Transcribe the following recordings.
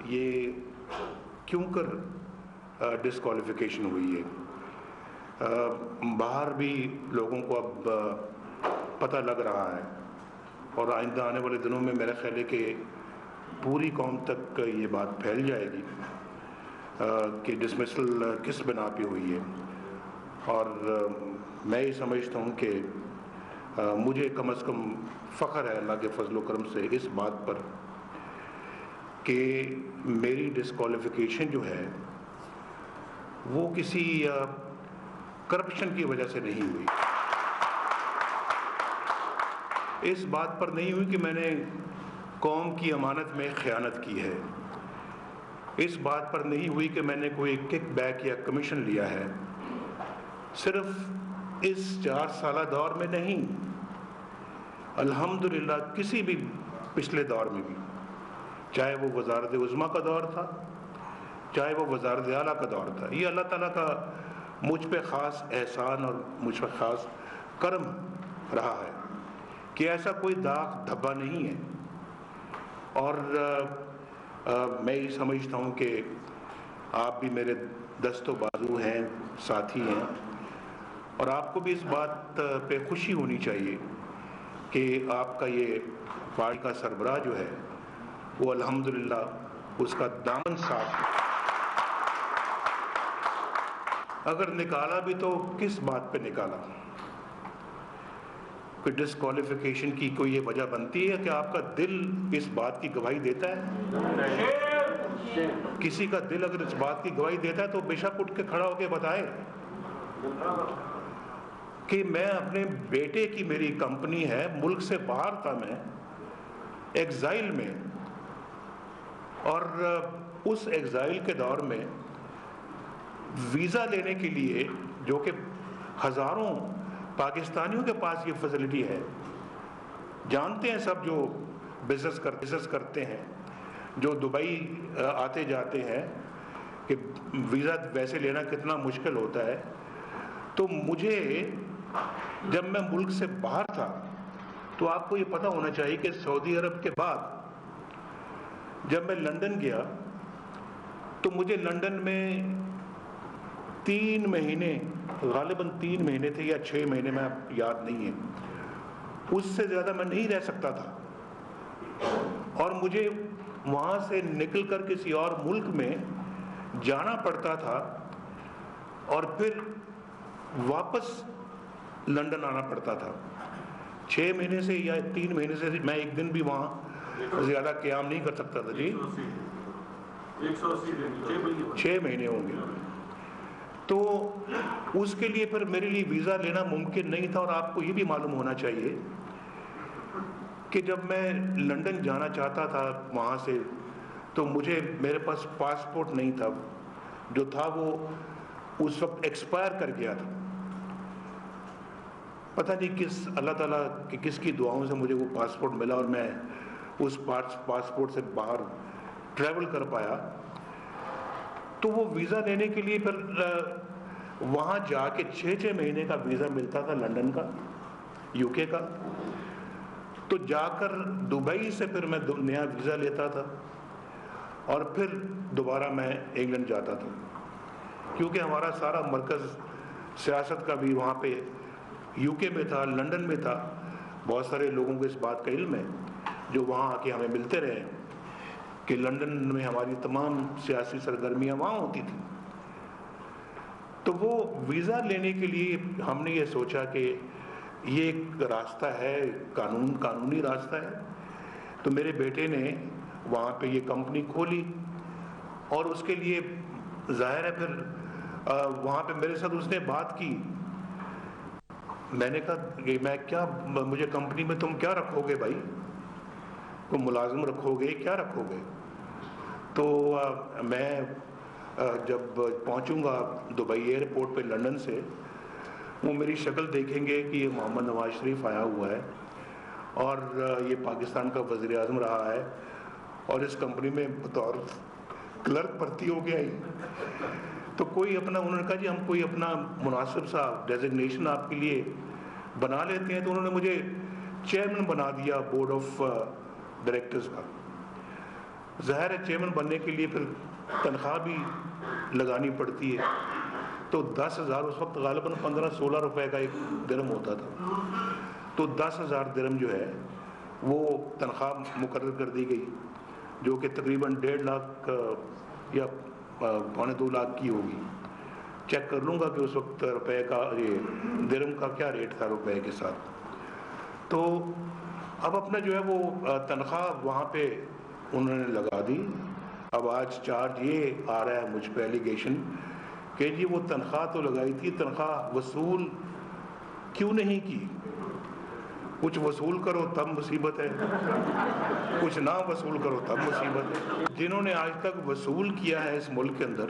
یہ کیوں کر ڈسکوالیفیکیشن ہوئی ہے. باہر بھی لوگوں کو اب پتہ لگ رہا ہے اور آئندہ آنے والے دنوں میں میرا خیال ہے کہ پوری قوم تک یہ بات پھیل جائے گی کہ ڈسمسل کس بنا پہ ہوئی ہے. اور میں یہ سمجھتا ہوں کہ مجھے کم از کم فخر ہے اللہ کے فضل و کرم سے اس بات پر کہ میری ڈسکوالیفیکیشن جو ہے وہ کسی کرپشن کی وجہ سے نہیں ہوئی. اس بات پر نہیں ہوئی کہ میں نے قوم کی امانت میں خیانت کی ہے. اس بات پر نہیں ہوئی کہ میں نے کوئی کک بیک یا کمیشن لیا ہے. صرف اس 4 سالہ دور میں نہیں، الحمدللہ کسی بھی پچھلے دور میں بھی، چاہے وہ وزارت عظمیٰ کا دور تھا، چاہے وہ وزارت اعلیٰ کا دور تھا، یہ اللہ تعالیٰ کا مجھ پہ خاص احسان اور مجھ پہ خاص کرم رہا ہے کہ ایسا کوئی داغ دھبا نہیں ہے. اور میں یہ سمجھتا ہوں کہ آپ بھی میرے دست و بازو ہیں، ساتھی ہیں، اور آپ کو بھی اس بات پہ خوشی ہونی چاہیے کہ آپ کا یہ پارٹی کا سربراہ جو ہے وہ الحمدللہ اس کا دامن صاف ہے. اگر نکالا بھی تو کس بات پہ نکالا؟ کوئی ڈسکوالیفیکیشن کی کوئی یہ وجہ بنتی ہے کہ آپ کا دل اس بات کی گواہی دیتا ہے؟ کسی کا دل اگر اس بات کی گواہی دیتا ہے تو بے شک اٹھ کے کھڑا ہو کے بتائے کہ میں اپنے بیٹے کی، میری کمپنی ہے، ملک سے باہر تھا، میں ایگزائل میں، اور اس ایگزائل کے دور میں ویزا لینے کے لیے، جو کہ ہزاروں پاکستانیوں کے پاس یہ فیسلٹی ہے، جانتے ہیں سب جو بزنس کرتے ہیں، جو دبئی آتے جاتے ہیں، کہ ویزا ویسے لینا کتنا مشکل ہوتا ہے. تو مجھے جب میں ملک سے باہر تھا تو آپ کو یہ پتہ ہونا چاہیے کہ سعودی عرب کے بعد جب میں لندن گیا تو مجھے لندن میں 3 مہینے، غالباً 3 مہینے تھے یا 6 مہینے، میں یاد نہیں ہے، اس سے زیادہ میں نہیں رہ سکتا تھا. اور مجھے وہاں سے نکل کر کسی اور ملک میں جانا پڑتا تھا اور پھر واپس لندن آنا پڑتا تھا. 6 مہینے سے یا 3 مہینے سے میں ایک دن بھی وہاں زیادہ قیام نہیں کر سکتا تھا. جی 6 مہینے ہوں گے. تو اس کے لیے پھر میرے لیے ویزا لینا ممکن نہیں تھا. اور آپ کو یہ بھی معلوم ہونا چاہیے کہ جب میں لندن جانا چاہتا تھا وہاں سے تو میرے پاس پاسپورٹ نہیں تھا، جو تھا وہ اس وقت ایکسپائر کر گیا تھا. پتہ نہیں اللہ تعالیٰ کہ کس کی دعاؤں سے مجھے وہ پاسپورٹ ملا اور میں اس پاسپورٹ سے باہر ٹریول کر پایا. تو وہ ویزا لینے کے لیے پھر وہاں جا کے 6 مہینے کا ویزا ملتا تھا لندن کا، یو کے کا. تو جا کر دبئی سے پھر میں نیا ویزا لیتا تھا اور پھر دوبارہ میں انگلینڈ جاتا تھا، کیونکہ ہمارا سارا مرکز سیاست کا بھی وہاں پہ یو کے میں تھا، لندن میں تھا. بہت سارے لوگوں کو اس بات کا علم ہے جو وہاں آ کے ہمیں ملتے رہے کہ لندن میں ہماری تمام سیاسی سرگرمیاں وہاں ہوتی تھیں. تو وہ ویزا لینے کے لیے ہم نے یہ سوچا کہ یہ ایک راستہ ہے، قانونی راستہ ہے. تو میرے بیٹے نے وہاں پہ یہ کمپنی کھولی اور اس کے لیے ظاہر ہے پھر وہاں پہ میرے ساتھ اس نے بات کی. میں نے کہا کہ مجھے کمپنی میں تم کیا رکھو گے بھائی؟ کوئی ملازم رکھو گے، کیا رکھو گے؟ تو میں جب پہنچوں گا دبئی ایئرپورٹ پہ لندن سے، وہ میری شکل دیکھیں گے کہ یہ محمد نواز شریف آیا ہوا ہے اور یہ پاکستان کا وزیر اعظم رہا ہے اور اس کمپنی میں بطور کلرک بھرتی ہو گیا ہی. تو انہوں نے کہا جی ہم کوئی اپنا مناسب سا ڈیزگنیشن آپ کے لیے بنا لیتے ہیں. تو انہوں نے مجھے چیئرمین بنا دیا بورڈ آف ڈائریکٹرز کا. ظاہر ہے چیئرمین بننے کے لیے پھر تنخواہ بھی لگانی پڑتی ہے، تو 10,000 اس وقت غالباً 15-16 روپے کا ایک درہم ہوتا تھا، تو 10,000 درہم جو ہے وہ تنخواہ مقرر کر دی گئی، جو کہ تقریباً 1.5 لاکھ یا 2.25 لاکھ کی ہوگی۔ چیک کر لوں گا کہ اس وقت روپے کا یہ درہم کا کیا ریٹ تھا روپے کے ساتھ۔ تو اب اپنا جو ہے وہ تنخواہ وہاں پہ انہوں نے لگا دی۔ اب آج چارج یہ آ رہا ہے مجھ پہ ایلیگیشن کہ جی وہ تنخواہ تو لگائی تھی، تنخواہ وصول کیوں نہیں کی؟ کچھ وصول کرو تب مصیبت ہے، کچھ نہ وصول کرو تب مصیبت ہے۔ جنہوں نے آج تک وصول کیا ہے اس ملک کے اندر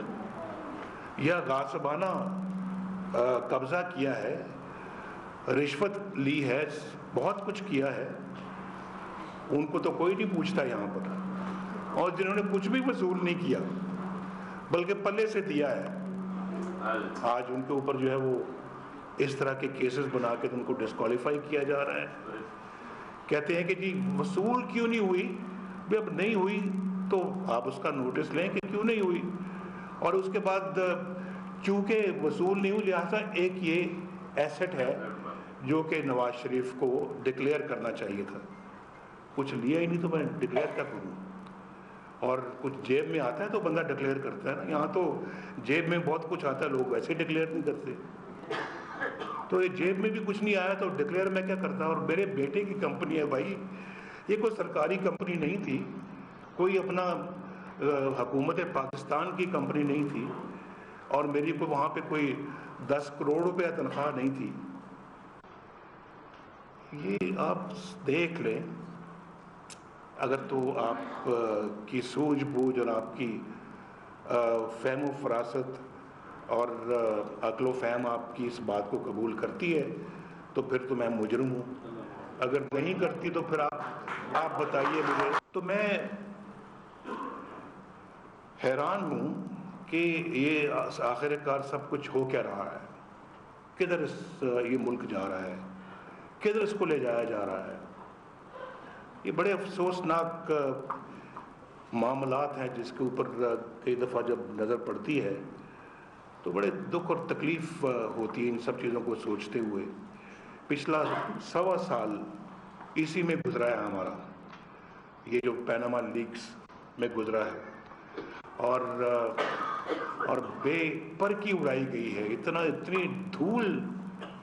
یا غاصبانہ قبضہ کیا ہے، رشوت لی ہے، بہت کچھ کیا ہے، ان کو تو کوئی نہیں پوچھتا یہاں پر، اور جنہوں نے کچھ بھی وصول نہیں کیا بلکہ پلے سے دیا ہے، آج ان کے اوپر جو ہے وہ اس طرح کے کیسز بنا کے ان کو ڈسکوالیفائی کیا جا رہا ہے۔ کہتے ہیں کہ جی وصول کیوں نہیں ہوئی؟ بھی اب نہیں ہوئی تو آپ اس کا نوٹس لیں کہ کیوں نہیں ہوئی، اور اس کے بعد چونکہ وصول نہیں ہوئی لہٰذا ایک یہ ایسٹ ہے جو کہ نواز شریف کو ڈکلیئر کرنا چاہیے تھا۔ کچھ لیا ہی نہیں تو میں ڈکلیئر کیا کروں؟ اور کچھ جیب میں آتا ہے تو بندہ ڈکلیئر کرتا ہے نا، یہاں تو جیب میں بہت کچھ آتا ہے، لوگ ویسے ڈکلیئر نہیں کرتے۔ تو یہ جیب میں بھی کچھ نہیں آیا تو ڈکلیئر میں کیا کرتا؟ اور میرے بیٹے کی کمپنی ہے بھائی، یہ کوئی سرکاری کمپنی نہیں تھی، کوئی اپنا حکومت پاکستان کی کمپنی نہیں تھی، اور میری کو وہاں پہ کوئی 10 کروڑ روپے تنخواہ نہیں تھی۔ یہ آپ دیکھ لیں، اگر تو آپ کی سوجھ بوجھ اور آپ کی فہم و فراست اور عقل و فہم آپ کی اس بات کو قبول کرتی ہے تو پھر تو میں مجرم ہوں، اگر نہیں کرتی تو پھر آپ بتائیے مجھے۔ تو میں حیران ہوں کہ یہ آخر کار سب کچھ ہو کیا رہا ہے، کدھر یہ ملک جا رہا ہے، کدھر اس کو لے جایا جا رہا ہے۔ یہ بڑے افسوسناک معاملات ہیں جس کے اوپر کئی دفعہ جب نظر پڑتی ہے تو بڑے دکھ اور تکلیف ہوتی ہے ان سب چیزوں کو سوچتے ہوئے۔ پچھلا 1.25 سال اسی میں گزرا ہے ہمارا، یہ جو پیناما لیکس میں گزرا ہے، اور بے پر کی اڑائی گئی ہے، اتنی دھول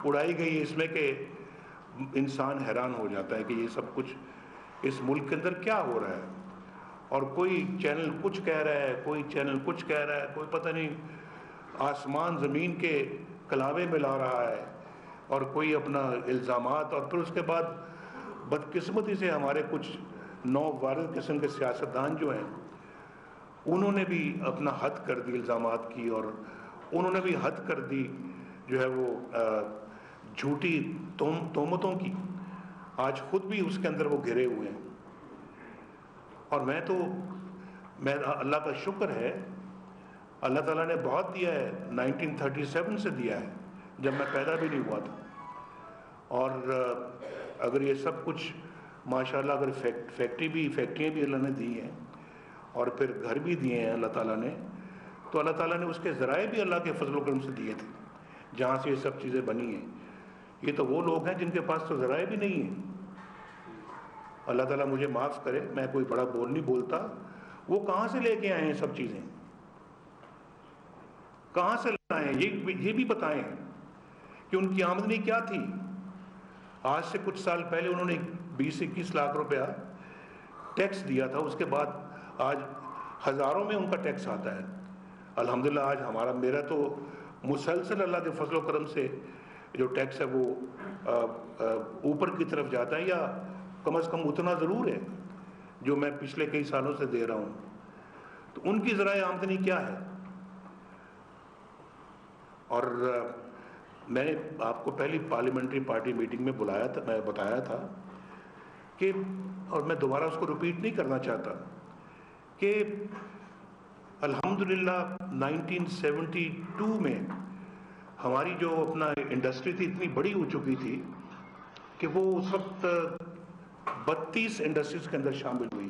اڑائی گئی ہے اس میں کہ انسان حیران ہو جاتا ہے کہ یہ سب کچھ اس ملک کے اندر کیا ہو رہا ہے۔ اور کوئی چینل کچھ کہہ رہا ہے، کوئی چینل کچھ کہہ رہا ہے، کوئی پتہ نہیں آسمان زمین کے کلاوے میں لا رہا ہے، اور کوئی اپنا الزامات، اور پھر اس کے بعد بدقسمتی سے ہمارے کچھ نووارد قسم کے سیاستدان جو ہیں انہوں نے بھی اپنا حد کر دی الزامات کی، اور انہوں نے بھی حد کر دی جو ہے وہ جھوٹی تہمتوں کی، آج خود بھی اس کے اندر وہ گھرے ہوئے ہیں۔ اور میں اللہ کا شکر ہے، اللہ تعالیٰ نے بہت دیا ہے، 1937 سے دیا ہے جب میں پیدا بھی نہیں ہوا تھا، اور اگر یہ سب کچھ ماشاءاللہ اگر فیکٹریاں بھی اللہ نے دی ہیں اور پھر گھر بھی دیے ہیں اللہ تعالیٰ نے، تو اللہ تعالیٰ نے اس کے ذرائع بھی اللہ کے فضل و کرم سے دیے تھے جہاں سے یہ سب چیزیں بنی ہیں۔ یہ تو وہ لوگ ہیں جن کے پاس تو ذرائع بھی نہیں ہیں۔ اللہ تعالیٰ مجھے معاف کرے، میں کوئی بڑا بول نہیں بولتا، وہ کہاں سے لے کے آئے ہیں سب چیزیں، کہاں سے لائے ہیں؟ یہ بھی بتائیں کہ ان کی آمدنی کیا تھی۔ آج سے کچھ سال پہلے انہوں نے 20-21 لاکھ روپیہ ٹیکس دیا تھا، اس کے بعد آج ہزاروں میں ان کا ٹیکس آتا ہے۔ الحمدللہ آج میرا تو مسلسل اللہ کے فضل و کرم سے جو ٹیکس ہے وہ اوپر کی طرف جاتا ہے، یا کم از کم اتنا ضرور ہے جو میں پچھلے کئی سالوں سے دے رہا ہوں۔ تو ان کی ذرائع آمدنی کیا ہے؟ اور میں نے آپ کو پہلی پارلیمنٹری پارٹی میٹنگ میں بلایا تھا، میں بتایا تھا کہ، اور میں دوبارہ اس کو ریپیٹ نہیں کرنا چاہتا، کہ الحمدللہ 1972 میں ہماری جو اپنا انڈسٹری تھی اتنی بڑی ہو چکی تھی کہ وہ اس وقت 32 انڈسٹریز کے اندر شامل ہوئی،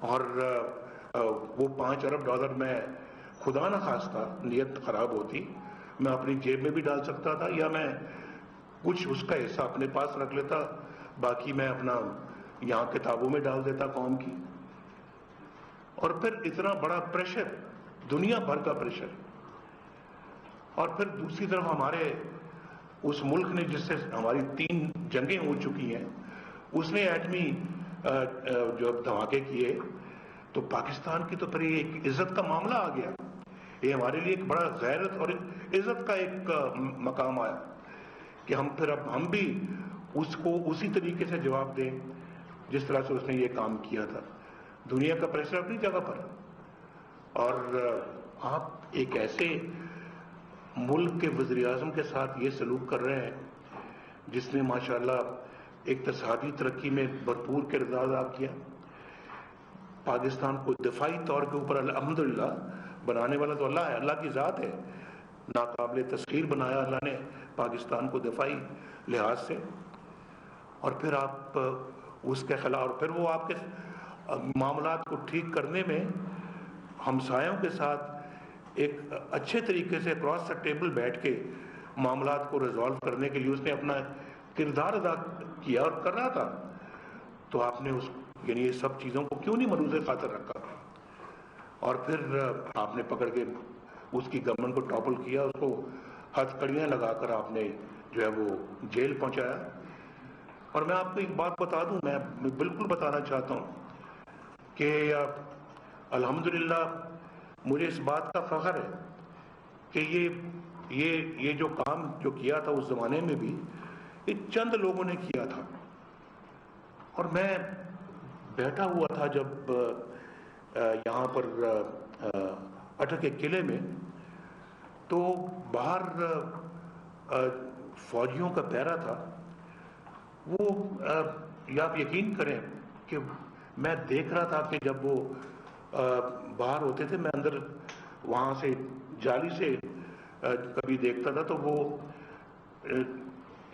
اور وہ $5 ارب میں خدا نہ خواستہ نیت خراب ہوتی میں اپنی جیب میں بھی ڈال سکتا تھا، یا میں کچھ اس کا حصہ اپنے پاس رکھ لیتا، باقی میں اپنا یہاں کتابوں میں ڈال دیتا قوم کی. اور پھر اتنا بڑا پریشر، دنیا بھر کا پریشر، اور پھر دوسری طرف ہمارے اس ملک نے جس سے ہماری 3 جنگیں ہو چکی ہیں، اس نے ایٹمی جو دھماکے کیے، تو پاکستان کی تو پھر یہ ایک عزت کا معاملہ آ گیا. یہ ہمارے لیے ایک بڑا غیرت اور عزت کا ایک مقام آیا کہ ہم بھی اس کو اسی طریقے سے جواب دیں جس طرح سے اس نے یہ کام کیا تھا. دنیا کا پریشر اپنی جگہ پر، اور آپ ایک ایسے ملک کے وزیر اعظم کے ساتھ یہ سلوک کر رہے ہیں جس نے ماشاءاللہ اقتصادی ترقی میں بھرپور کردار ادا کیا، پاکستان کو دفاعی طور کے اوپر الحمدللہ بنانے والا تو اللہ ہے، اللہ کی ذات ہے، ناقابل تسخیر بنایا اللہ نے پاکستان کو دفاعی لحاظ سے. اور پھر آپ اس کے خلاف، اور پھر وہ آپ کے معاملات کو ٹھیک کرنے میں ہمسایوں کے ساتھ ایک اچھے طریقے سے اکراس دا ٹیبل بیٹھ کے معاملات کو ریزالو کرنے کے لیے اس نے اپنا کردار ادا کیا اور کر رہا تھا. تو آپ نے یعنی یہ سب چیزوں کو کیوں نہیں ملوث خاطر رکھا؟ اور پھر آپ نے پکڑ کے اس کی گورنمنٹ کو ٹاپل کیا، اس کو ہتھ کڑیاں لگا کر آپ نے جو ہے وہ جیل پہنچایا. اور میں آپ کو ایک بات بتا دوں، میں بالکل بتانا چاہتا ہوں کہ الحمدللہ مجھے اس بات کا فخر ہے کہ یہ جو کام جو کیا تھا اس زمانے میں بھی یہ چند لوگوں نے کیا تھا. اور میں بیٹھا ہوا تھا جب یہاں پر اٹک کے قلعے میں، تو باہر فوجیوں کا پہرا تھا. وہ یا آپ یقین کریں کہ میں دیکھ رہا تھا کہ جب وہ باہر ہوتے تھے، میں اندر وہاں سے جالی سے کبھی دیکھتا تھا، تو وہ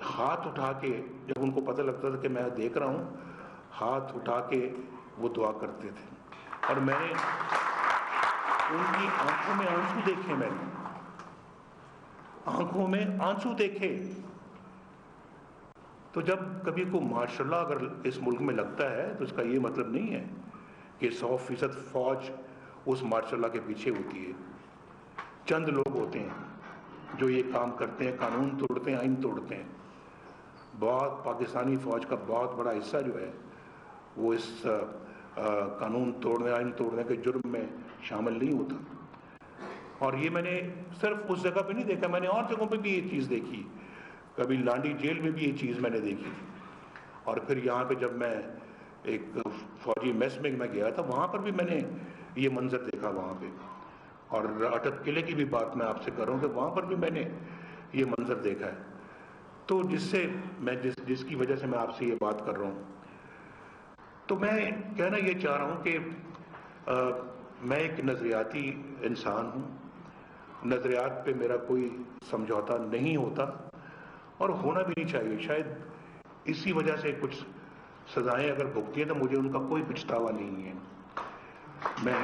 ہاتھ اٹھا کے، جب ان کو پتہ لگتا تھا کہ میں دیکھ رہا ہوں، ہاتھ اٹھا کے وہ دعا کرتے تھے. اور میں نے ان کی آنکھوں میں آنسو دیکھے، میں نے آنکھوں میں آنسو دیکھے. تو جب کبھی کو ماشاء اللہ اگر اس ملک میں لگتا ہے تو اس کا یہ مطلب نہیں ہے کہ 100% فوج اس ماشاء اللہ کے پیچھے ہوتی ہے. چند لوگ ہوتے ہیں جو یہ کام کرتے ہیں، قانون توڑتے ہیں، آئین توڑتے ہیں. بہت پاکستانی فوج کا بہت بڑا حصہ جو ہے وہ اس قانون توڑنے، آئین توڑنے کے جرم میں شامل نہیں ہوتا. اور یہ میں نے صرف اس جگہ پہ نہیں دیکھا، میں نے اور جگہوں پہ بھی یہ چیز دیکھی. کبھی لانڈی جیل میں بھی یہ چیز میں نے دیکھی، اور پھر یہاں پہ جب میں ایک فوجی میس میں گیا تھا، وہاں پر بھی میں نے یہ منظر دیکھا وہاں پہ. اور اٹک قلعے کی بھی بات میں آپ سے کر رہا ہوں کہ وہاں پر بھی میں نے یہ منظر دیکھا ہے. تو جس کی وجہ سے میں آپ سے یہ بات کر رہا ہوں، تو میں کہنا یہ چاہ رہا ہوں کہ میں ایک نظریاتی انسان ہوں. نظریات پہ میرا کوئی سمجھوتا نہیں ہوتا اور ہونا بھی نہیں چاہیے. شاید اسی وجہ سے کچھ سزائیں اگر بھگتی ہیں تو مجھے ان کا کوئی پچھتاوا نہیں ہے. میں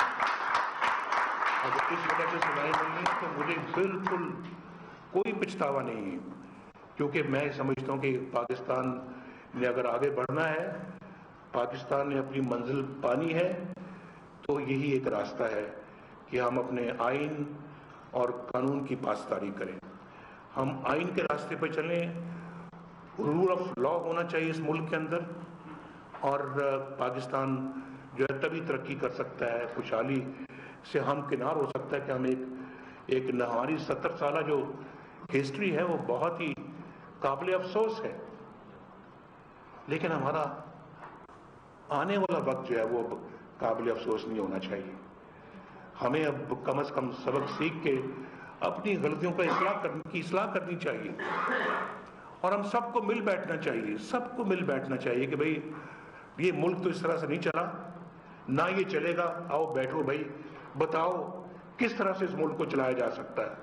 اگر اس وجہ سے سزائیں ملی ہیں تو مجھے بالکل کوئی پچھتاوا نہیں ہے، کیونکہ میں سمجھتا ہوں کہ پاکستان نے اگر آگے بڑھنا ہے، پاکستان نے اپنی منزل پانی ہے، تو یہی ایک راستہ ہے کہ ہم اپنے آئین اور قانون کی پاسداری کریں. ہم آئین کے راستے پہ چلیں، رول آف لا ہونا چاہیے اس ملک کے اندر، اور پاکستان جو ہے تبھی ترقی کر سکتا ہے، خوشحالی سے ہم کنار ہو سکتا ہے کہ ہم ایک ہماری 70 سالہ جو ہسٹری ہے وہ بہت ہی قابل افسوس ہے، لیکن ہمارا آنے والا وقت جو ہے وہ قابل افسوس نہیں ہونا چاہیے. ہمیں اب کم از کم سبق سیکھ کے اپنی غلطیوں کا اصلاح کرنی چاہیے، اور ہم سب کو مل بیٹھنا چاہیے کہ بھئی یہ ملک تو اس طرح سے نہیں چلا، نہ یہ چلے گا. آؤ بیٹھو بھائی، بتاؤ کس طرح سے اس ملک کو چلایا جا سکتا ہے.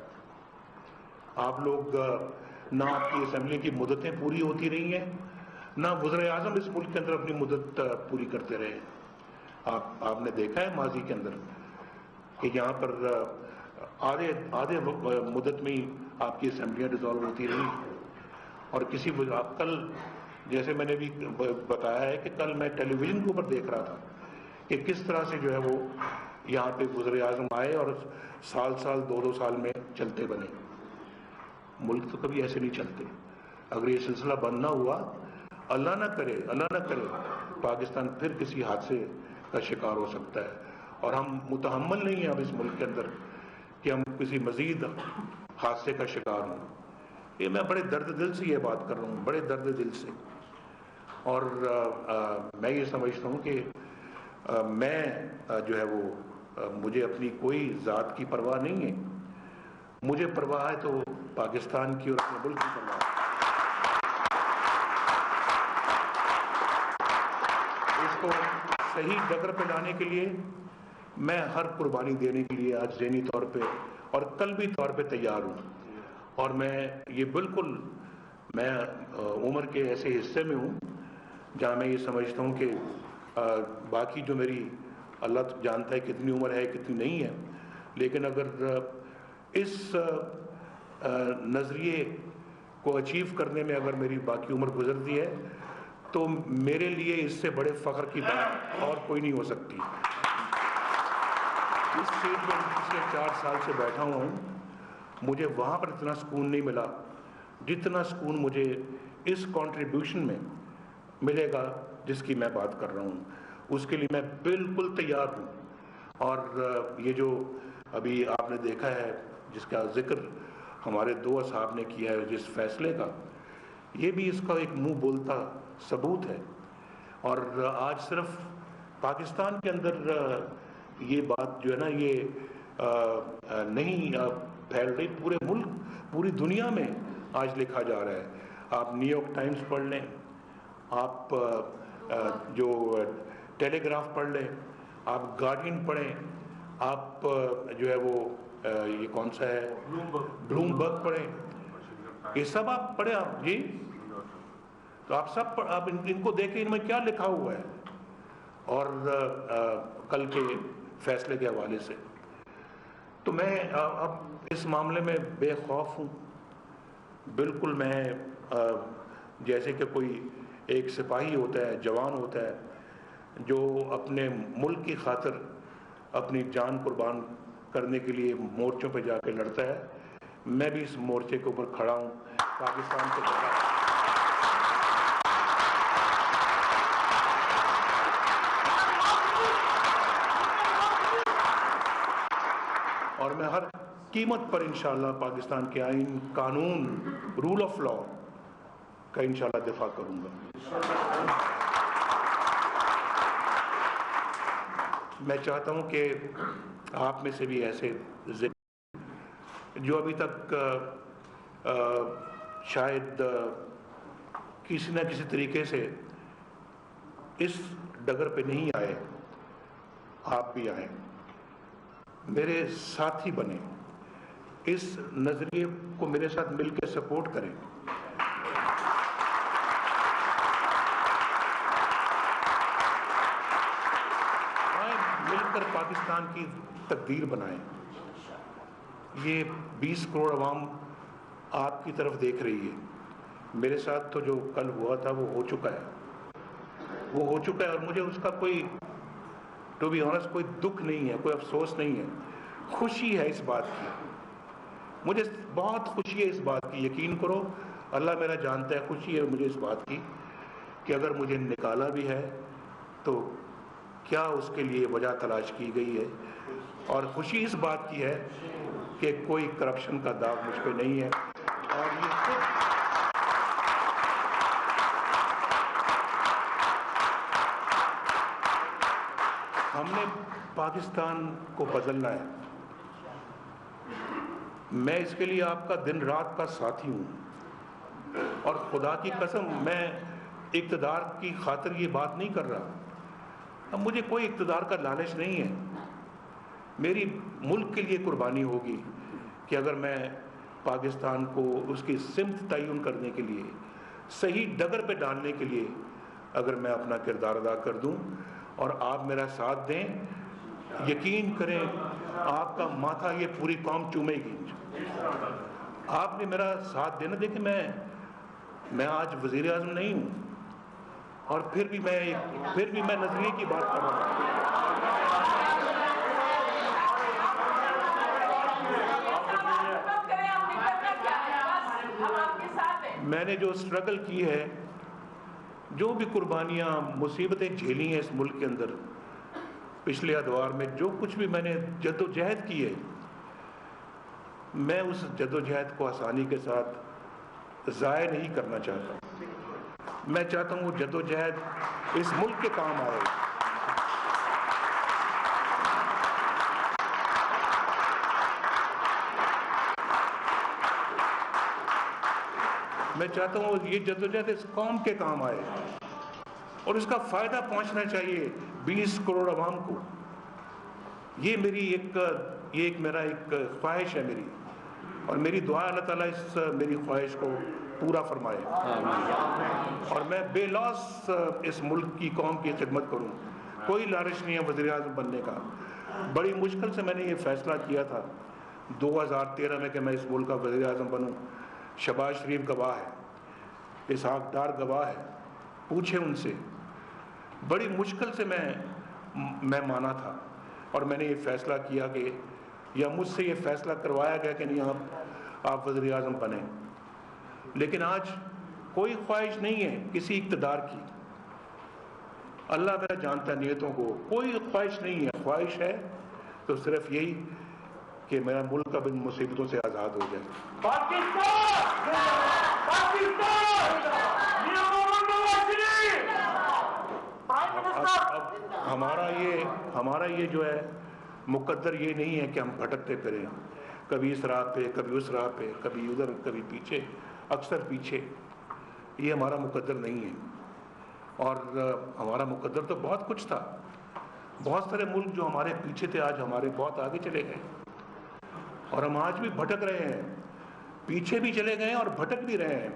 آپ لوگ نہ آپ کی اسمبلی کی مدتیں پوری ہوتی رہی ہیں، نہ وزیر اعظم اس ملک کے اندر اپنی مدت پوری کرتے رہے. آپ نے دیکھا ہے ماضی کے اندر کہ یہاں پر آدھے مدت میں ہی آپ کی اسمبلیاں ڈیزالو ہوتی رہی، اور کسی کل جیسے میں نے بھی بتایا ہے کہ کل میں ٹیلی ویژن کے اوپر دیکھ رہا تھا کہ کس طرح سے جو ہے وہ یہاں پہ وزیر اعظم آئے اور سال 2 سال میں چلتے بنے۔ ملک تو کبھی ایسے نہیں چلتے۔ اگر یہ سلسلہ بند نہ ہوا، اللہ نہ کرے پاکستان پھر کسی حادثے کا شکار ہو سکتا ہے، اور ہم متحمل نہیں ہیں اب اس ملک کے اندر کہ ہم کسی مزید حادثے کا شکار ہوں۔ یہ میں بڑے درد دل سے یہ بات کر رہا ہوں، بڑے درد دل سے، اور میں یہ سمجھتا ہوں کہ میں جو ہے وہ مجھے اپنی کوئی ذات کی پرواہ نہیں ہے، مجھے پرواہ ہے تو پاکستان کی اور اپنے ملک کی پرواہ ہے۔ اس کو صحیح ڈگر پہ لانے کے لیے میں ہر قربانی دینے کے لیے آج ذہنی طور پہ اور قلبی طور پہ تیار ہوں، اور میں یہ بالکل میں عمر کے ایسے حصے میں ہوں جہاں میں یہ سمجھتا ہوں کہ باقی جو میری اللہ جانتا ہے کتنی عمر ہے کتنی نہیں ہے، لیکن اگر اس نظریے کو اچیو کرنے میں اگر میری باقی عمر گزرتی ہے تو میرے لیے اس سے بڑے فخر کی بات اور کوئی نہیں ہو سکتی۔ اس سیٹ میں پچھلے 4 سال سے بیٹھا ہوا ہوں، مجھے وہاں پر اتنا سکون نہیں ملا جتنا سکون مجھے اس کنٹریبیوشن میں ملے گا جس کی میں بات کر رہا ہوں۔ اس کے لیے میں بالکل تیار ہوں، اور یہ جو ابھی آپ نے دیکھا ہے جس کا ذکر ہمارے 2 اصحاب نے کیا ہے جس فیصلے کا، یہ بھی اس کا ایک منہ بولتا ثبوت ہے، اور آج صرف پاکستان کے اندر یہ بات جو ہے نا یہ نہیں پھیل رہی، پورے ملک پوری دنیا میں آج لکھا جا رہا ہے۔ آپ نیو یارک ٹائمز پڑھ لیں، آپ جو ٹیلی گراف پڑھ لیں، آپ گارڈین پڑھیں، آپ جو ہے وہ یہ کون سا ہے بلوم برگ پڑھیں، یہ سب آپ پڑھیں آپ جی، تو آپ سب آپ ان کو دیکھیں ان میں کیا لکھا ہوا ہے، اور کل کے فیصلے کے حوالے سے تو میں اب اس معاملے میں بے خوف ہوں بالکل۔ میں جیسے کہ کوئی ایک سپاہی ہوتا ہے، جوان ہوتا ہے جو اپنے ملک کی خاطر اپنی جان قربان کرنے کے لیے مورچوں پہ جا کے لڑتا ہے، میں بھی اس مورچے کے اوپر کھڑا ہوں پاکستان کے خلاف۔ اور میں ہر قیمت پر انشاءاللہ پاکستان کے آئین، قانون، رول آف لا کا انشاءاللہ دفاع کروں گا۔ میں چاہتا ہوں کہ آپ میں سے بھی ایسے جو ابھی تک شاید کسی نہ کسی طریقے سے اس ڈگر پہ نہیں آئے، آپ بھی آئیں، میرے ساتھی بنیں، اس نظریے کو میرے ساتھ مل کے سپورٹ کریں۔ مل کر پاکستان کی تقدیر بنائیں۔ یہ 20 کروڑ عوام آپ کی طرف دیکھ رہی ہے، میرے ساتھ تو جو کل ہوا تھا وہ ہو چکا ہے، اور مجھے اس کا کوئی ٹو بی آنسٹ کوئی دکھ نہیں ہے، کوئی افسوس نہیں ہے، خوشی ہے اس بات کی، مجھے بہت خوشی ہے اس بات کی، یقین کرو اللہ میرا جانتا ہے، خوشی ہے مجھے اس بات کی کہ اگر مجھے نکالا بھی ہے تو کیا اس کے لیے وجہ تلاش کی گئی ہے، اور خوشی اس بات کی ہے کہ کوئی کرپشن کا داغ مجھ پہ نہیں ہے، اور یہ خود ہم نے پاکستان کو بدلنا ہے۔ میں اس کے لیے آپ کا دن رات کا ساتھی ہوں، اور خدا کی قسم میں اقتدار کی خاطر یہ بات نہیں کر رہا، اب مجھے کوئی اقتدار کا لالچ نہیں ہے، میری ملک کے لیے قربانی ہوگی کہ اگر میں پاکستان کو اس کی سمت تعین کرنے کے لیے، صحیح ڈگر پہ ڈالنے کے لیے اگر میں اپنا کردار ادا کر دوں، اور آپ میرا ساتھ دیں، یقین کریں آپ کا ماتھا یہ پوری قوم چومے گی۔ آپ نے میرا ساتھ دینا۔ دیکھیں میں آج وزیر اعظم نہیں ہوں، اور پھر بھی میں نظریے کی بات کر رہا ہوں۔ میں نے جو اسٹرگل کی ہے، جو بھی قربانیاں مصیبتیں جھیلی ہیں اس ملک کے اندر پچھلے ادوار میں، جو کچھ بھی میں نے جد و جہد کی ہے، میں اس جد و جہد کو آسانی کے ساتھ ضائع نہیں کرنا چاہتا۔ میں چاہتا ہوں وہ جد و جہد اس ملک کے کام آئے۔ میں چاہتا ہوں یہ جد و جہد اس قوم کے کام آئے، اور اس کا فائدہ پہنچنا چاہیے 20 کروڑ عوام کو۔ یہ میرا ایک خواہش ہے میری، اور میری دعا اللہ تعالیٰ اس میری خواہش کو پورا فرمائے، اور میں بے لوث اس ملک کی قوم کی خدمت کروں۔ کوئی لالچ نہیں ہے وزیر اعظم بننے کا۔ بڑی مشکل سے میں نے یہ فیصلہ کیا تھا 2013 میں کہ میں اس ملک کا وزیر اعظم بنوں۔ شہباز شریف گواہ ہے، اسحاق ڈار گواہ ہے، پوچھیں ان سے۔ بڑی مشکل سے میں مانا تھا، اور میں نے یہ فیصلہ کیا کہ یا مجھ سے یہ فیصلہ کروایا گیا کہ نہیں آپ وزیر اعظم بنیں۔ لیکن آج کوئی خواہش نہیں ہے کسی اقتدار کی۔ اللہ میرا جانتا ہے نیتوں کو، کوئی خواہش نہیں ہے۔ خواہش ہے تو صرف یہی کہ میرا ملک اب ان مصیبتوں سے آزاد ہو جائے۔ اب ہمارا یہ جو ہے مقدر یہ نہیں ہے کہ ہم بھٹکتے پھریں، کبھی اس راہ پہ، کبھی اس راہ پہ، کبھی ادھر، کبھی پیچھے، اکثر پیچھے۔ یہ ہمارا مقدر نہیں ہے، اور ہمارا مقدر تو بہت کچھ تھا۔ بہت سارے ملک جو ہمارے پیچھے تھے آج ہمارے بہت آگے چلے گئے، اور ہم آج بھی بھٹک رہے ہیں، پیچھے بھی چلے گئے اور بھٹک بھی رہے ہیں۔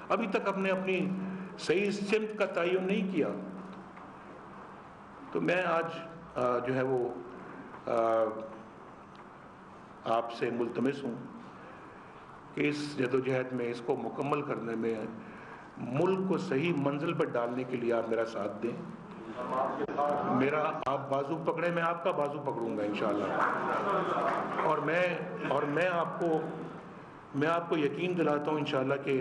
ابھی تک ہم نے اپنی صحیح سمت کا تعین نہیں کیا۔ تو میں آج جو ہے وہ آپ سے ملتمس ہوں کہ اس جد و جہد میں، اس کو مکمل کرنے میں، ملک کو صحیح منزل پر ڈالنے کے لیے آپ میرا ساتھ دیں۔ میرا آپ بازو پکڑیں، میں آپ کا بازو پکڑوں گا انشاءاللہ، اور میں آپ کو یقین دلاتا ہوں انشاءاللہ کہ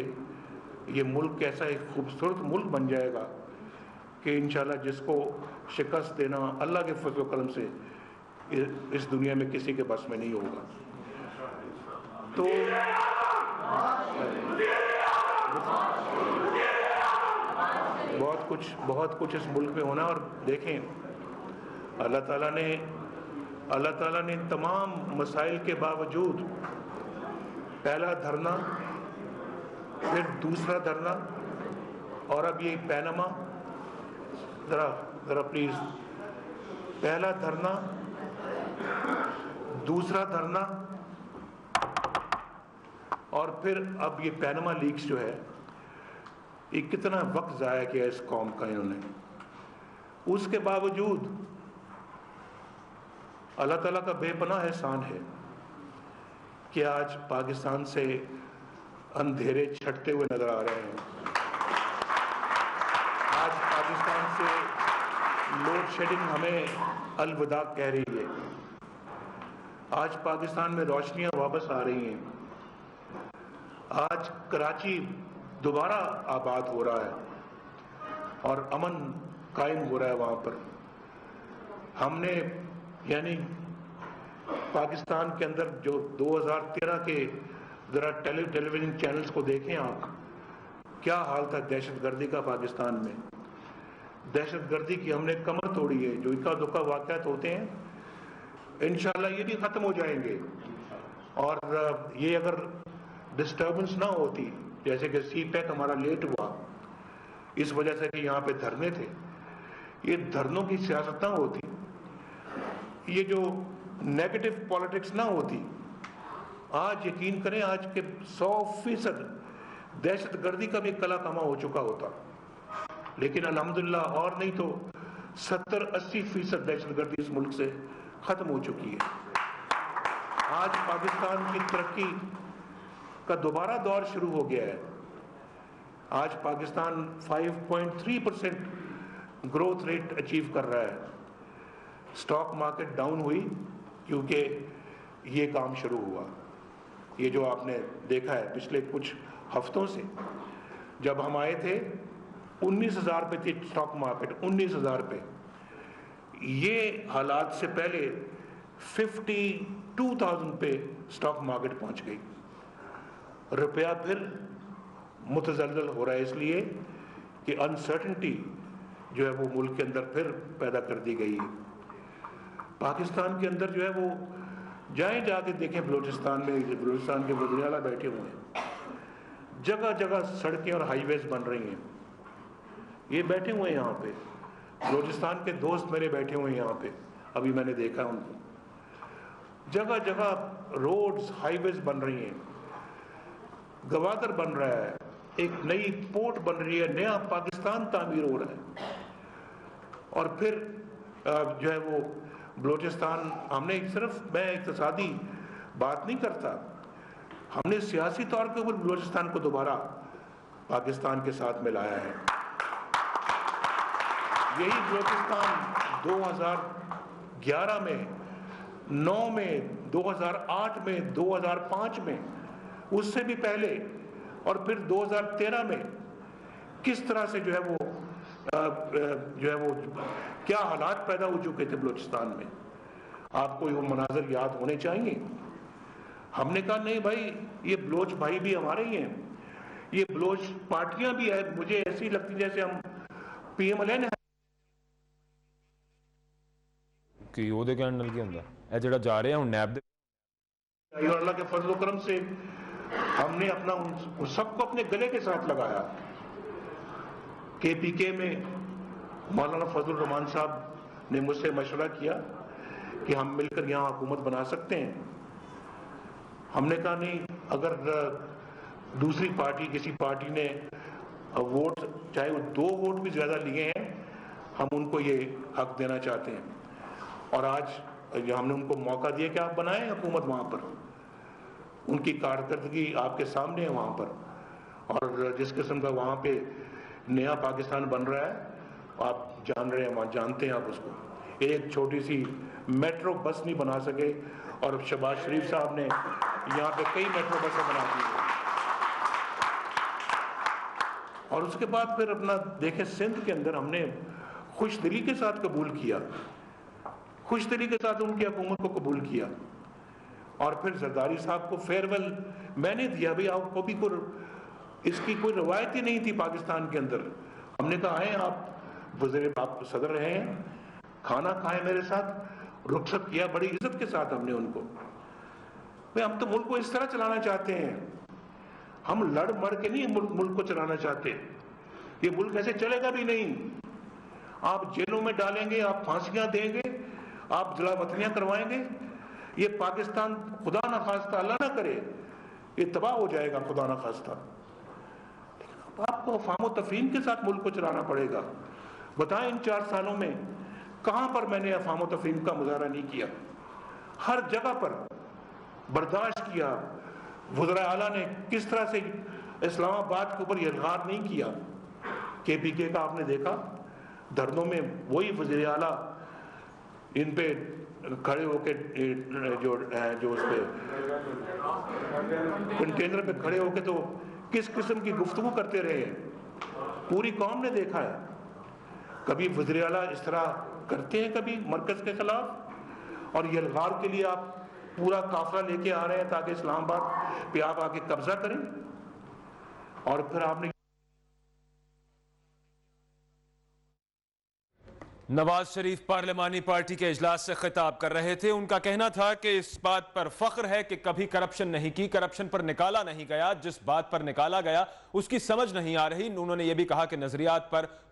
یہ ملک ایسا ایک خوبصورت ملک بن جائے گا کہ انشاءاللہ جس کو شکست دینا اللہ کے فضل و کرم سے اس دنیا میں کسی کے بس میں نہیں ہوگا۔ تو بہت کچھ اس ملک میں ہونا۔ اور دیکھیں اللہ تعالیٰ نے تمام مسائل کے باوجود پہلا دھرنا، پھر دوسرا دھرنا، اور اب یہ پینما، ذرا پلیز، پہلا دھرنا، دوسرا دھرنا، اور پھر اب یہ پینما لیکس جو ہے، یہ کتنا وقت ضائع کیا اس قوم کا انہوں نے۔ اس کے باوجود اللہ تعالیٰ کا بے پناہ احسان ہے کہ آج پاکستان سے اندھیرے چھٹتے ہوئے نظر آ رہے ہیں۔ آج پاکستان سے لوڈ شیڈنگ ہمیں الوداع کہہ رہی ہے۔ آج پاکستان میں روشنیاں واپس آ رہی ہیں۔ آج کراچی دوبارہ آباد ہو رہا ہے اور امن قائم ہو رہا ہے وہاں پر۔ ہم نے یعنی پاکستان کے اندر جو 2013 کے ذرا ٹیلی ویژن چینلز کو دیکھیں آپ، کیا حال تھا دہشت گردی کا پاکستان میں۔ دہشت گردی کی ہم نے کمر توڑی ہے۔ جو اکا دکا واقعات ہوتے ہیں انشاءاللہ یہ بھی ختم ہو جائیں گے، اور یہ اگر ڈسٹربنس نہ ہوتی، جیسے کہ سی پیک ہمارا لیٹ ہوا اس وجہ سے کہ یہاں پہ دھرنے تھے، یہ دھرنوں کی سیاست نہ ہوتی، یہ جو نیگیٹو پالیٹکس نہ ہوتی، آج یقین کریں آج کے 100% دہشت گردی کا بھی کلا کما ہو چکا ہوتا۔ لیکن الحمدللہ، اور نہیں تو 70-80% دہشت گردی اس ملک سے ختم ہو چکی ہے۔ آج پاکستان کی ترقی کا دوبارہ دور شروع ہو گیا ہے۔ آج پاکستان 5.3% گروتھ ریٹ اچیو کر رہا ہے۔ سٹاک مارکیٹ ڈاؤن ہوئی کیونکہ یہ کام شروع ہوا۔ یہ جو آپ نے دیکھا ہے پچھلے کچھ ہفتوں سے، جب ہم آئے تھے 19,000 پہ تھی سٹاک مارکیٹ، 19,000 پہ۔ یہ حالات سے پہلے 52,000 پہ سٹاک مارکیٹ پہنچ گئی۔ روپیہ پھر متزلزل ہو رہا ہے، اس لیے کہ انسرٹنٹی جو ہے وہ ملک کے اندر پھر پیدا کر دی گئی ہے۔ پاکستان کے اندر جو ہے وہ جائیں جا کے دیکھیں، بلوچستان میں بلوچستان کے وزیر اعلیٰ بیٹھے ہوئے ہیں، جگہ جگہ سڑکیں اور ہائی ویز بن رہی ہیں، یہ بیٹھے ہوئے ہیں یہاں پہ۔ بلوچستان کے دوست میرے بیٹھے ہوئے ہیں یہاں پہ، ابھی میں نے دیکھا ان کو، جگہ جگہ روڈز ہائی ویز بن رہی ہیں، گوادر بن رہا ہے، ایک نئی پورٹ بن رہی ہے، نیا پاکستان تعمیر ہو رہا ہے۔ اور پھر جو ہے وہ بلوچستان، ہم نے صرف، میں اقتصادی بات نہیں کرتا، ہم نے سیاسی طور کے اوپر بلوچستان کو دوبارہ پاکستان کے ساتھ ملایا ہے۔ یہی بلوچستان 2011 میں، 9 میں، 2008 میں، 2005 میں، اس سے بھی پہلے، اور پھر 2013 میں کس طرح سے جو ہے وہ کیا حالات پیدا ہو چکے تھے بلوچستان میں، آپ کو وہ مناظر یاد ہونے چاہیے۔ ہم نے کہا نہیں بھائی، یہ بلوچ بھائی بھی ہمارے ہی ہیں، یہ بلوچ پارٹیاں بھی ہیں۔ مجھے ایسی لگتی جیسے ہم پی ایم ایل این کہ ਉਹਦੇ ਕਹਿਣ ਨਾਲ ਕੀ ਹੁੰਦਾ, ਇਹ ਜਿਹੜਾ ਜਾ ਰਹੇ ਆ ਹੁਣ ਨੈਬ ਦੇ اور اللہ کے فضل و کرم سے ہم نے اپنا سب کو اپنے گلے کے ساتھ لگایا۔ کے پی کے میں مولانا فضل الرحمان صاحب نے مجھ سے مشورہ کیا کہ ہم مل کر یہاں حکومت بنا سکتے ہیں۔ ہم نے کہا نہیں، اگر دوسری پارٹی، کسی پارٹی نے ووٹ، چاہے وہ 2 ووٹ بھی زیادہ لیے ہیں، ہم ان کو یہ حق دینا چاہتے ہیں۔ اور آج ہم نے ان کو موقع دیا کہ آپ بنائیں حکومت وہاں پر، ان کی کارکردگی آپ کے سامنے ہے وہاں پر، اور جس قسم کا وہاں پہ نیا پاکستان بن رہا ہے، آپ جان رہے ہیں، وہاں جانتے ہیں آپ اس کو۔ ایک چھوٹی سی میٹرو بس نہیں بنا سکے، اور شہباز شریف صاحب نے یہاں پہ کئی میٹرو بسیں بنا دی ہیں۔ اور اس کے بعد پھر اپنا دیکھیں، سندھ کے اندر ہم نے خوش دلی کے ساتھ قبول کیا، خوش دلی کے ساتھ ان کی حکومت کو قبول کیا۔ اور پھر زرداری صاحب کو فیئرویل میں نے دیا، بھئی آپ کو بھی اس کی کوئی روایت ہی نہیں تھی پاکستان کے اندر۔ ہم نے کہا آئیں، آپ وزیر، آپ صدر رہے ہیں، کھانا کھائیں میرے ساتھ، رخصت کیا بڑی عزت کے ساتھ ہم نے ان کو۔ ہم تو ملک کو اس طرح چلانا چاہتے ہیں، ہم لڑ مڑ کے نہیں ملک کو چلانا چاہتے، یہ ملک ایسے چلے گا بھی نہیں۔ آپ جیلوں میں ڈالیں گے، آپ پھانسیاں دیں گے، آپ جلا وطنیاں کروائیں گے، یہ پاکستان خدا نہ خواستہ، اللہ نہ کرے، یہ تباہ ہو جائے گا خدا نہ خواستہ۔ آپ کو افہام و تفہیم کے ساتھ ملک کو چلانا پڑے گا۔ بتائیں ان 4 سالوں میں کہاں پر میں نے افہام و تفہیم کا مظاہرہ نہیں کیا؟ ہر جگہ پر برداشت کیا۔ وزراء اعلیٰ نے کس طرح سے اسلام آباد کے اوپر الغار نہیں کیا۔ کے پی کے کا آپ نے دیکھا دھرنوں میں، وہی وزیر اعلیٰ ان پہ کھڑے ہو کے جو اس پہ کنٹینر پہ کھڑے ہو کے تو کس قسم کی گفتگو کرتے رہے ہیں، پوری قوم نے دیکھا ہے۔ کبھی وزیر اعلیٰ اس طرح کرتے ہیں کبھی مرکز کے خلاف، اور یہ الغار کے لیے آپ پورا قافلہ لے کے آ رہے ہیں تاکہ اسلام آباد پہ آپ آ کے قبضہ کریں۔ اور پھر آپ نے نواز شریف پارلیمانی پارٹی کے اجلاس سے خطاب کر رہے تھے۔ ان کا کہنا تھا کہ اس بات پر فخر ہے کہ کبھی کرپشن نہیں کی، کرپشن پر نکالا نہیں گیا، جس بات پر نکالا گیا اس کی سمجھ نہیں آ رہی۔ انہوں نے یہ بھی کہا کہ نظریات پر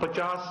50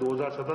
2017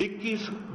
21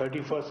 31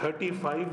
35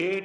8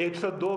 102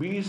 20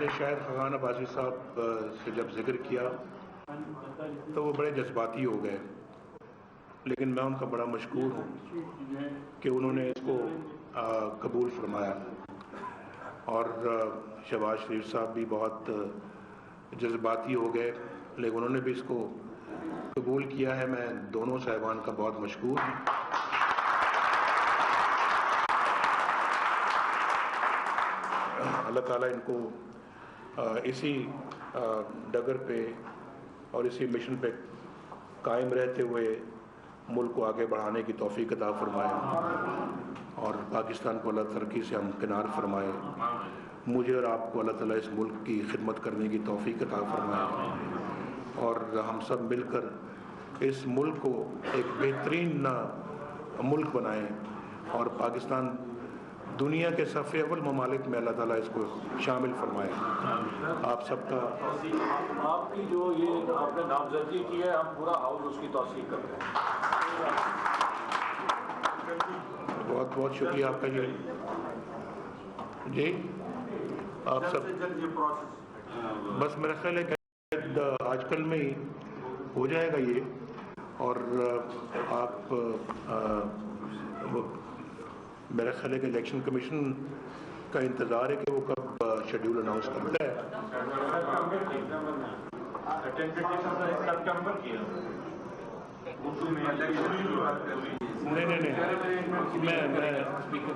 نے شاید خاقان عباسی صاحب سے جب ذکر کیا تو وہ بڑے جذباتی ہو گئے، لیکن میں ان کا بڑا مشکور ہوں کہ انہوں نے اس کو قبول فرمایا، اور شہباز شریف صاحب بھی بہت جذباتی ہو گئے لیکن انہوں نے بھی اس کو قبول کیا ہے۔ میں دونوں صاحبان کا بہت مشکور ہوں۔ اللہ تعالیٰ ان کو اسی ڈگر پہ اور اسی مشن پہ قائم رہتے ہوئے ملک کو آگے بڑھانے کی توفیق عطا فرمائے، اور پاکستان کو اللہ ترقی سے ہمکنار فرمائے۔ مجھے اور آپ کو اللہ تعالیٰ اس ملک کی خدمت کرنے کی توفیق عطا فرمائے، اور ہم سب مل کر اس ملک کو ایک بہترین ملک بنائیں، اور پاکستان دنیا کے صف اول ممالک میں اللہ تعالیٰ اس کو شامل فرمائے۔ آپ سب کا آپ کی جو یہ آپ نے نامزدگی کی ہے، ہم پورا ہاؤس اس کی توثیق کرتے ہیں۔ بہت بہت شکریہ آپ کا جی آپ سب، بس میرا خیال ہے کہ آج کل میں ہی ہو جائے گا یہ، اور آپ میرا خیال ہے کہ الیکشن کمیشن کا انتظار ہے کہ وہ کب شیڈیول اناؤنس کرتا ہے۔ نہیں میں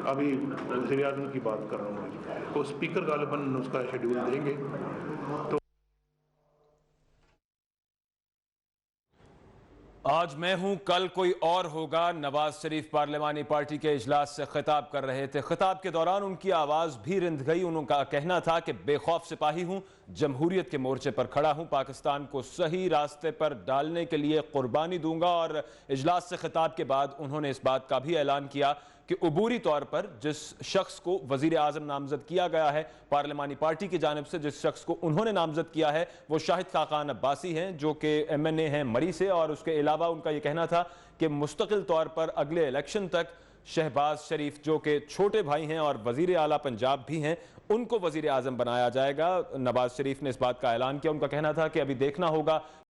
ابھی وزیر اعظم کی بات کر رہا ہوں، وہ اسپیکر غالباً اس کا شیڈیول دیں گے تو آج میں ہوں کل کوئی اور ہوگا، نواز شریف پارلیمانی پارٹی کے اجلاس سے خطاب کر رہے تھے۔ خطاب کے دوران ان کی آواز بھی رند گئی۔ انہوں کا کہنا تھا کہ بے خوف سپاہی ہوں، جمہوریت کے مورچے پر کھڑا ہوں، پاکستان کو صحیح راستے پر ڈالنے کے لیے قربانی دوں گا، اور اجلاس سے خطاب کے بعد انہوں نے اس بات کا بھی اعلان کیا کہ عبوری طور پر جس شخص کو وزیر اعظم نامزد کیا گیا ہے پارلیمانی پارٹی کی جانب سے، جس شخص کو انہوں نے نامزد کیا ہے وہ شاہد خاقان عباسی ہیں، جو کہ ایم این اے ہیں مری سے، اور اس کے علاوہ ان کا یہ کہنا تھا کہ مستقل طور پر اگلے الیکشن تک شہباز شریف جو کہ چھوٹے بھائی ہیں اور وزیر اعلیٰ پنجاب بھی ہیں، ان کو وزیر اعظم بنایا جائے گا۔ نواز شریف نے اس بات کا اعلان کیا۔ ان کا کہنا تھا کہ ابھی دیکھنا ہوگا